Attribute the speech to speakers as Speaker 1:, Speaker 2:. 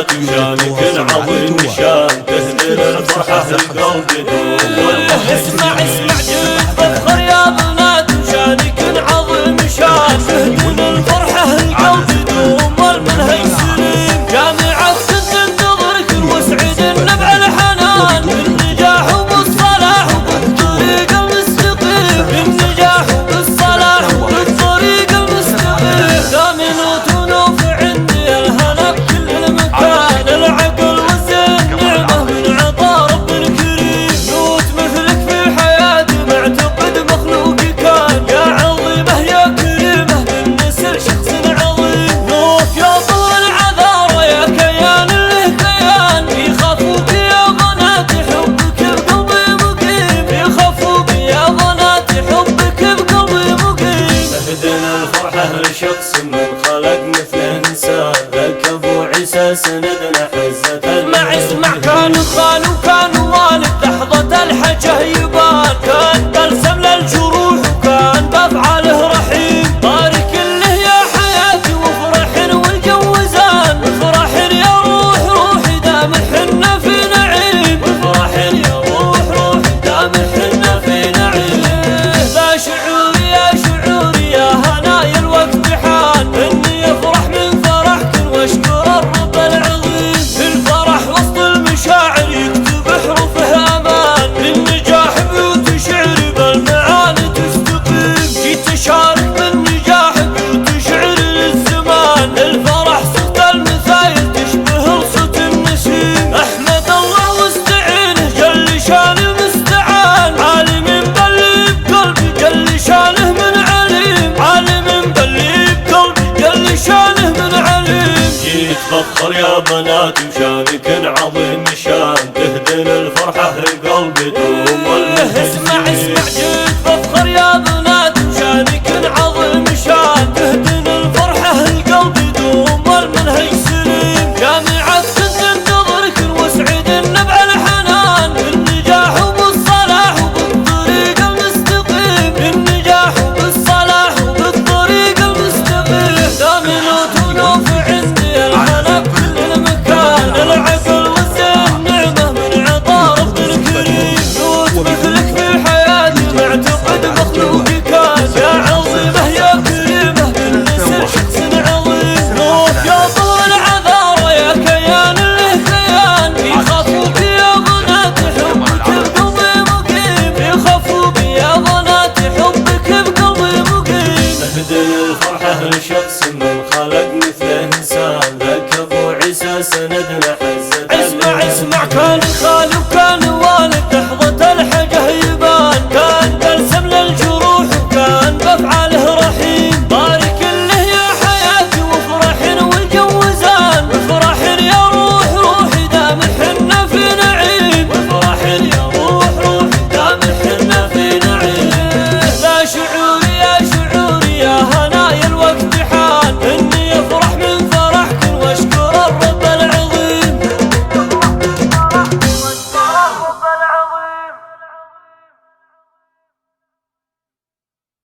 Speaker 1: بنات وشانك عظيم شان تهدر الفرحة القلب دوم.
Speaker 2: اسمع جد فخر يا بنات وشانك عظيم شان تهدر الفرحة القلب دوم والمنهج سليم. جامعة تنتظرك وسعيد النبع الحنان بالنجاح وبالصلاح وبالطريق المستقيم. بالنجاح وبالصلاح وبالطريق المستقيم. دامن وتنوف عندي الهنا بكل المكان. العقل والزين نعمة من عطا رب الكريم. نوت مثلك في حياتي معتقد مخلوق كان. يا عظيمة يا كريمة بالنسل شخص عظيم. نوف يا طول العذارى يا كيان له كيان. يخافوك يا بنات حبك بقلبي مقيم. يخافوك يا بنات حبك بقلبي مقيم.
Speaker 1: اهدنا الفرحة لشخص من خلق مثل انسان. ذاك ابو عيسى سندنا حزة
Speaker 2: اسمع كان خال وكان والد لحظة الحجة يبان. كان بلسم للجروح وكان بافعاله رحيم. بارك له يا حياتي وافرح والجوزان. افرح يا روح روحي دام حنا في نعيم. افرح يا روح روحي دام حنا في نعيم. ذا شعوري يا شعوري يا هنايا الوقت حان. اني افرح من فرحك واشكر الرب العظيم. الفرح وسط المشاعر يكتب حروفه امان. للنجاح بيوت شعري بالمعاني تستقيم. جيت اشارك بالنجاح بيوت شعري للزمان. الفرح صوت المثايل تشبه لصوت النسيم. احمد الله واستعينه جل شانه مستعان. عالم بلي بقلبي جل شانه من عليم. عالم بلي بقلبي جل شانه من عليم.
Speaker 1: جيت فخر يا بنات وشانك عظيم شان تهدن الفرحة القلب دوم والمنهج
Speaker 2: اسمع جد فخر يا بنات وشانك عظيم شان تهدن الفرحة القلب دوم والمنهج سليم. جامعة تنتظرك وسعيد النبع الحنان. بالنجاح وبالصلاح وبالطريق المستقيم. بالنجاح وبالصلاح وبالطريق المستقيم. دامن وتنوف عندي الهنا بكل المكان. العقل والزين نعمة من عطا رب الكريم. نوت مثلك في حياتي معتقد مخلوق كان. يا عظيمة يا كريمة بالنسل شخص عظيم. نوف يا طول العذارى يا كيان له كيان. يخافوك يا بنات حبك بقلبي مقيم. يخافوك يا بنات حبك بقلبي مقيم.
Speaker 1: اهدنا الفرحة لشخص من خلق مثل انسان. ذاك ابو عيسى سندنا حزة